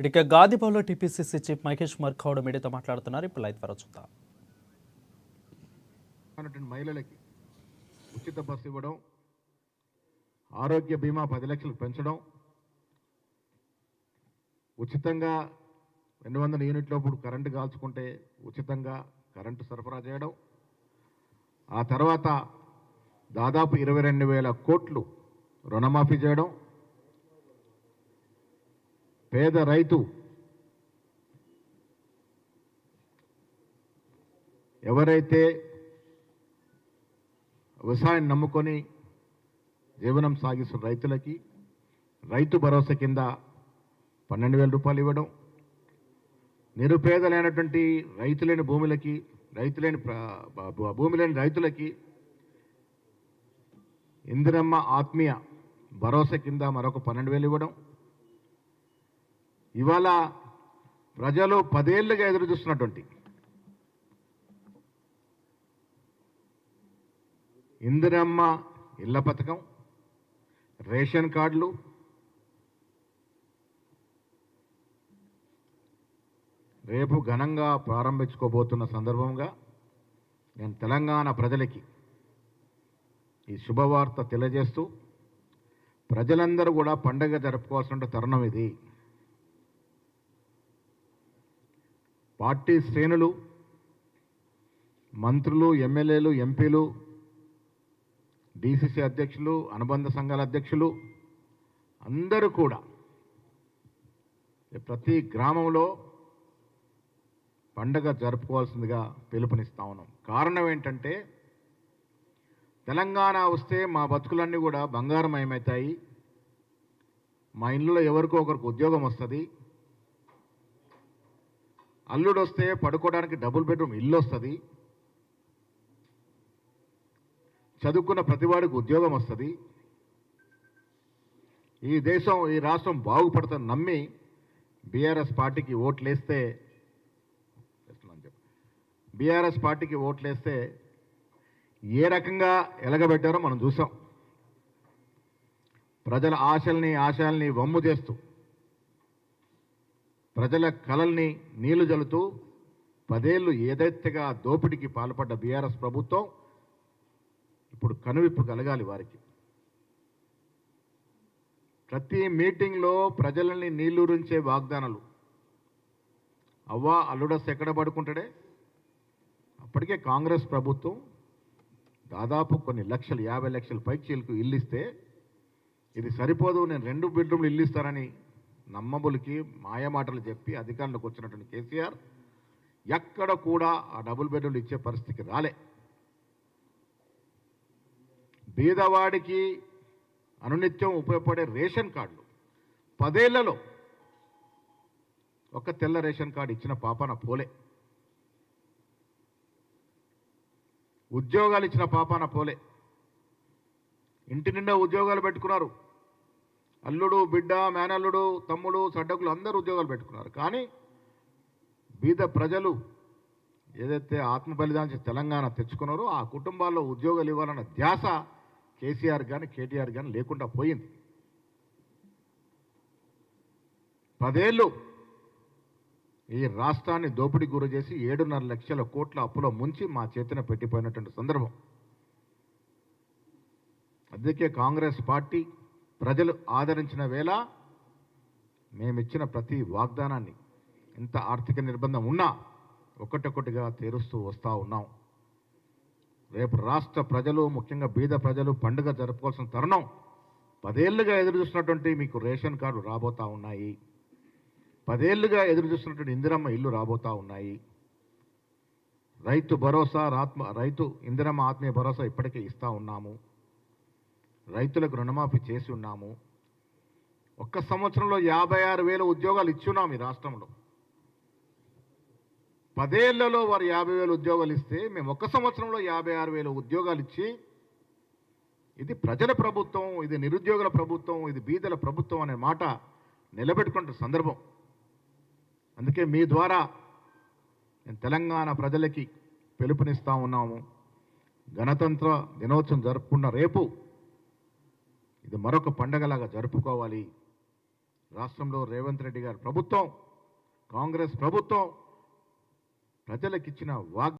ఇక గాదిబౌలో TPCC chief Mahesh మర్ఖౌడ్ మీడియాతో మాట్లాడుతున్నారు. ఇప్పుడు లైవ్ ద్వారా చూద్దాం. మహిళలకి ఉచిత బస్సు ఇవ్వడం, ఆరోగ్య బీమా 10 లక్షలు పెంచడం, ఉచితంగా 200 యూనిట్ల లోపు కరెంటు కాల్చుకుంటే ఉచితంగా కరెంటు సరఫరా చేయడం, ఆ తర్వాత దాదాపు 22,000 కోట్లు రుణమాఫీ చేయడం, పేద రైతు ఎవరైతే వ్యవసాయం నమ్ముకొని జీవనం సాగిస్తున్న రైతులకి రైతు భరోసా కింద 12,000 రూపాయలు ఇవ్వడం, నిరుపేదలైనటువంటి రైతులేని భూమి లేని రైతులకి ఇందిరమ్మ ఆత్మీయ భరోసా కింద మరొక 12,000 ఇవ్వడం. ఇవాళ ప్రజలు 10 ఏళ్లుగా ఎదురు చూస్తున్నటువంటి ఇందిరమ్మ ఇళ్ల పథకం, రేషన్ కార్డులు, రేపు ఘనంగా ప్రారంభించుకోబోతున్న సందర్భంగా నేను తెలంగాణ ప్రజలకి ఈ శుభవార్త తెలియజేస్తూ, ప్రజలందరూ కూడా పండగ జరుపుకోవాల్సిన తరుణం ఇది. పార్టీ శ్రేణులు, మంత్రులు, ఎమ్మెల్యేలు, ఎంపీలు, డీసీసీ అధ్యక్షులు, అనుబంధ సంఘాల అధ్యక్షులు అందరూ కూడా ప్రతి గ్రామంలో పండగ జరుపుకోవాల్సిందిగా పిలుపునిస్తా ఉన్నాం. కారణం ఏంటంటే, తెలంగాణ వస్తే మా బతుకులన్నీ కూడా బంగారమయమవుతాయి, మా ఇళ్ళలో ఎవరికో ఒకరికి ఉద్యోగం వస్తుంది, అల్లుడు వస్తే పడుకోవడానికి డబుల్ బెడ్రూమ్ ఇల్లు వస్తుంది, చదువుకున్న ప్రతివాడికి ఉద్యోగం వస్తుంది, ఈ దేశం ఈ రాష్ట్రం బాగుపడుతుంది నమ్మి బీఆర్ఎస్ పార్టీకి ఓట్లేస్తే ఏ రకంగా ఎలగబెట్టారో మనం చూసాం. ప్రజల ఆశయాల్ని వమ్ము చేస్తూ, ప్రజల కలల్ని నీళ్లు జల్లుతూ 10 ఏళ్ళు ఏదైతేగా దోపిడీకి పాల్పడ్డ బీఆర్ఎస్ ప్రభుత్వం ఇప్పుడు కనువిప్పు కలగాలి వారికి. ప్రతి మీటింగ్లో ప్రజలని నీళ్లూరించే వాగ్దానాలు. అవ్వా అల్లుడస్ ఎక్కడ పడుకుంటాడే? అప్పటికే కాంగ్రెస్ ప్రభుత్వం దాదాపు కొన్ని లక్షలు, 50 లక్షల పైచీలకు ఇల్లు ఇస్తే, ఇది సరిపోదు, నేను 2 బెడ్రూమ్లు ఇల్లు ఇస్తానని నమ్మబులికి మాయమాటలు చెప్పి అధికారంలోకి వచ్చినటువంటి కేసీఆర్ ఎక్కడ కూడా ఆ డబుల్ బెడ్రూమ్లు ఇచ్చే పరిస్థితికి రాలే. బీదవాడికి అనునిత్యం ఉపయోగపడే రేషన్ కార్డులు 10 ఏళ్లలో ఒక తెల్ల రేషన్ కార్డు ఇచ్చిన పాపాన పోలే. ఉద్యోగాలు ఇచ్చిన పాపాన పోలే. ఇంటి నిండా ఉద్యోగాలు పెట్టుకున్నారు. అల్లుడు, బిడ్డ, మేనల్లుడు, తమ్ముడు, సడ్డకులు అందరూ ఉద్యోగాలు పెట్టుకున్నారు. కానీ బీద ప్రజలు ఏదైతే ఆత్మ బలిదానం చేసి తెలంగాణ తెచ్చుకున్నారో ఆ కుటుంబాల్లో ఉద్యోగాలు ఇవ్వాలన్న ధ్యాస కేసీఆర్ కానీ కేటీఆర్ కానీ లేకుండా పోయింది. 10 ఏళ్ళు ఈ రాష్ట్రాన్ని దోపిడీ గురి చేసి 7.5 లక్షల కోట్ల అప్పులో ముంచి మా చేతిన పెట్టిపోయినటువంటి సందర్భం. అందుకే కాంగ్రెస్ పార్టీ ప్రజలు ఆదరించిన వేళ మేమిచ్చిన ప్రతి వాగ్దానాన్ని, ఎంత ఆర్థిక నిర్బంధం ఉన్నా ఒక్కొక్కటిగా తీరుస్తూ వస్తూ ఉన్నాం. రేపు రాష్ట్ర ప్రజలు, ముఖ్యంగా బీద ప్రజలు పండుగ జరుపుకోవాల్సిన తరుణం. 10 ఏళ్లుగా ఎదురు చూస్తున్నటువంటి మీకు రేషన్ కార్డు రాబోతూ ఉన్నాయి. 10 ఏళ్లుగా ఎదురు చూస్తున్నటువంటి ఇందిరమ్మ ఇల్లు రాబోతూ ఉన్నాయి. రైతు భరోసా, ఇందిరమ్మ ఆత్మీయ భరోసా ఇప్పటికే ఇస్తూ ఉన్నాము. రైతులకు రుణమాఫీ చేసి ఉన్నాము. ఒక్క సంవత్సరంలో 56,000 ఉద్యోగాలు ఇచ్చున్నాం ఈ రాష్ట్రంలో. 10 ఏళ్లలో వారు 50,000 ఉద్యోగాలు ఇస్తే మేము ఒక్క సంవత్సరంలో 56,000 ఉద్యోగాలు ఇచ్చి, ఇది ప్రజల ప్రభుత్వం, ఇది నిరుద్యోగుల ప్రభుత్వం, ఇది బీదల ప్రభుత్వం అనే మాట నిలబెట్టుకున్న సందర్భం. అందుకే మీ ద్వారా నేను తెలంగాణ ప్రజలకి పిలుపునిస్తూ ఉన్నాము. గణతంత్ర దినోత్సవం జరుపుకున్న రేపు ఇది మరొక పండగలాగా జరుపుకోవాలి. రాష్ట్రంలో రేవంత్ రెడ్డి గారి ప్రభుత్వం, కాంగ్రెస్ ప్రభుత్వం ప్రజలకిచ్చిన